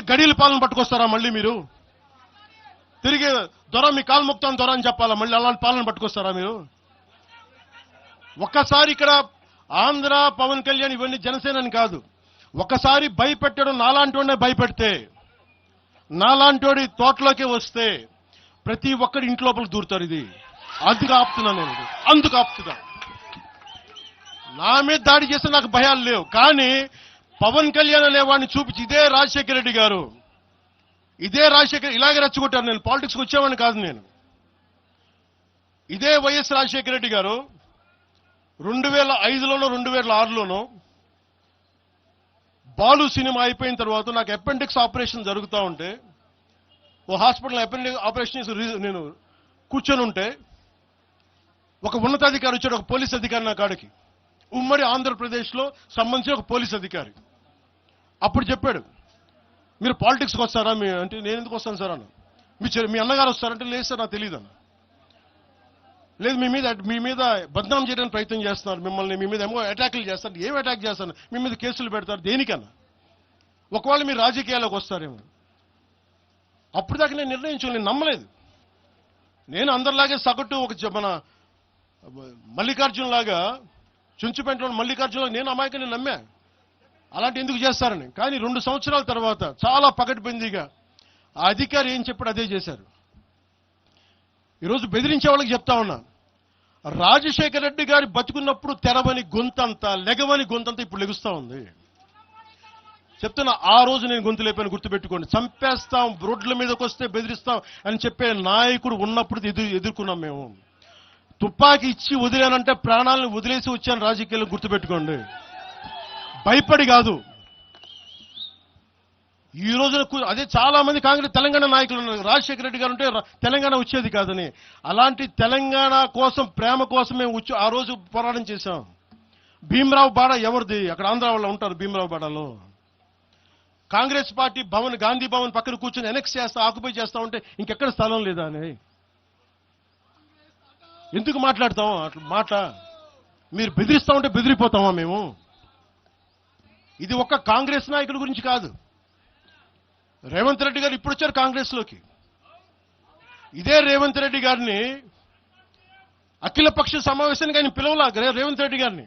గడియల పాలన పట్టుకొస్తారా మళ్ళీ మీరు? తిరిగి దొర మీ కాలు మొక్తాను దొర అని చెప్పాలా? మళ్ళీ అలాంటి పాలన పట్టుకొస్తారా మీరు? ఒక్కసారి ఇక్కడ ఆంధ్ర పవన్ కళ్యాణ్ ఇవన్నీ జనసేనని కాదు, ఒకసారి భయపెట్టడం నాలాంటి భయపెడితే, నాలాంటి తోటలోకి వస్తే ప్రతి ఒక్కరి ఇంటి లోపలికి దూరుతారు. ఇది అందుకు ఆపుతున్నా నేను, అందుకు ఆపుతున్నా. నా మీద దాడి చేస్తే నాకు భయాలు లేవు, కానీ పవన్ కళ్యాణ్ అనేవాడిని చూపించి ఇదే రాజశేఖర రెడ్డి గారు, ఇదే రాజశేఖర్ ఇలాగే రెచ్చగొట్టారు. నేను పాలిటిక్స్కి వచ్చేవాడిని కాదు. నేను ఇదే వైఎస్ రాజశేఖర రెడ్డి గారు 2005లోనో 2006లోనో బాలు సినిమా అయిపోయిన తర్వాత నాకు అపెండిక్స్ ఆపరేషన్ జరుగుతూ ఉంటే, ఓ హాస్పిటల్ అపెండిక్స్ ఆపరేషన్ నేను కూర్చొని ఉంటే ఒక ఉన్నతాధికారి వచ్చాడు, ఒక పోలీస్ అధికారి నా కాడికి, ఉమ్మడి ఆంధ్రప్రదేశ్లో సంబంధించిన ఒక పోలీస్ అధికారి. అప్పుడు చెప్పాడు, మీరు పాలిటిక్స్కి వస్తారా? అంటే నేను ఎందుకు వస్తాను సార్ అన్న. మీ అన్నగారు వస్తారంటే లేదు సార్ నాకు తెలియదు అన్న. లేదు మీ మీద బద్నాం చేయడానికి ప్రయత్నం చేస్తున్నారు, మిమ్మల్ని మీ మీద ఏమో అటాక్లు చేస్తారు. ఏం అటాక్ చేస్తాను? మీ మీద కేసులు పెడతారు, దేనికన్నా? ఒకవేళ మీరు రాజకీయాల్లోకి వస్తారేమో. అప్పుడు దాకా నేను నిర్ణయించు, నేను నమ్మలేదు. నేను అందరిలాగే సగటు మన మల్లికార్జున్ లాగా, చుంచుపెంటలో మల్లికార్జున నేను అమాయకుని నమ్మా అలాంటి ఎందుకు చేస్తారని. కానీ 2 సంవత్సరాల తర్వాత చాలా పకడ్బందీగా ఆ అధికారి ఏం చెప్పాడు అదే చేశారు. ఈరోజు బెదిరించే వాళ్ళకి చెప్తా ఉన్నా, రాజశేఖర రెడ్డి గారి బతుకున్నప్పుడు తెరవని గొంతంతా, లెగవని గొంతంతా ఇప్పుడు లెగుస్తా ఉంది. చెప్తున్నా, ఆ రోజు నేను గొంతు లేపని గుర్తుపెట్టుకోండి. చంపేస్తాం, రోడ్ల మీదకి వస్తే బెదిరిస్తాం అని చెప్పే నాయకుడు ఉన్నప్పుడు ఎదుర్కొన్నాం మేము. తుపాకీ ఇచ్చి వదిలేనంటే ప్రాణాలను వదిలేసి వచ్చాను రాజకీయాలు, గుర్తుపెట్టుకోండి. భయపడి కాదు. ఈ రోజున అదే చాలా మంది కాంగ్రెస్ తెలంగాణ నాయకులు ఉన్నారు, రాజశేఖర రెడ్డి గారు ఉంటే తెలంగాణ వచ్చేది కాదని. అలాంటి తెలంగాణ కోసం, ప్రేమ కోసం మేము ఆ రోజు పోరాటం చేశాం. భీమరావు బాడ ఎవరిది? అక్కడ ఆంధ్ర వాళ్ళు ఉంటారు భీమరావు బాడలో. కాంగ్రెస్ పార్టీ భవన్, గాంధీ భవన్ పక్కన కూర్చొని ఎనెక్స్ చేస్తా, ఆక్యుపై చేస్తా ఉంటే ఇంకెక్కడ స్థలం లేదా అని ఎందుకు మాట్లాడతాం అట్లా మాట? మీరు బెదిరిస్తా ఉంటే బెదిరిపోతామా మేము? ఇది ఒక్క కాంగ్రెస్ నాయకుల గురించి కాదు. రేవంత్ రెడ్డి గారు ఇప్పుడు వచ్చారు కాంగ్రెస్లోకి. ఇదే రేవంత్ రెడ్డి గారిని అఖిలపక్ష సమావేశానికి ఆయన పిలవలా. రేవంత్ రెడ్డి గారిని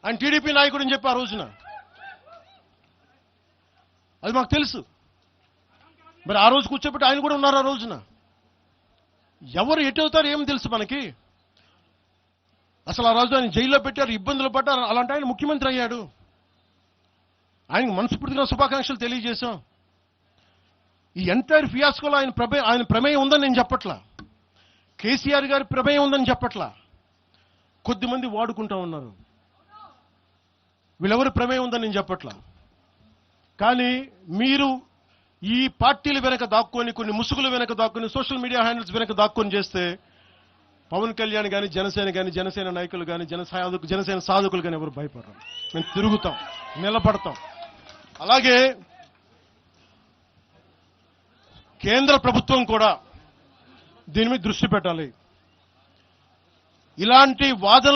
ఆయన టీడీపీ నాయకుడు అని చెప్పి ఆ రోజున, అది మాకు తెలుసు. మరి ఆ రోజు కూర్చోబెట్టి ఆయన కూడా ఉన్నారు ఆ రోజున. ఎవరు ఎటు అవుతారు ఏం తెలుసు మనకి? అసలు ఆ రోజు ఆయన జైల్లో పెట్టారు, ఇబ్బందులు పడ్డారు. అలాంటి ఆయన ముఖ్యమంత్రి అయ్యాడు. ఆయనకు మనస్ఫూర్తిగా శుభాకాంక్షలు తెలియజేశాం. ఈ ఎంటైర్ ఫియాస్కోలో ఆయన ప్రమేయం ఉందని నేను చెప్పట్లా, కేసీఆర్ గారి ప్రమేయం ఉందని చెప్పట్లా. కొద్దిమంది వాడుకుంటా ఉన్నారు, వీళ్ళెవరి ప్రమేయం ఉందని నేను చెప్పట్లా. కానీ మీరు ఈ పార్టీల వెనక దాక్కొని, కొన్ని ముసుగుల వెనక దాక్కొని, సోషల్ మీడియా హ్యాండిల్స్ వెనక దాక్కొని చేస్తే పవన్ కళ్యాణ్ కానీ, జనసేన నాయకులు కానీ, జనసేన సాధకులు కానీ ఎవరు భయపడరు. మేము తిరుగుతాం, నిలబడతాం. అలాగే కేంద్ర ప్రభుత్వం కూడా దీని మీద దృష్టి పెట్టాలి. ఇలాంటి వాదన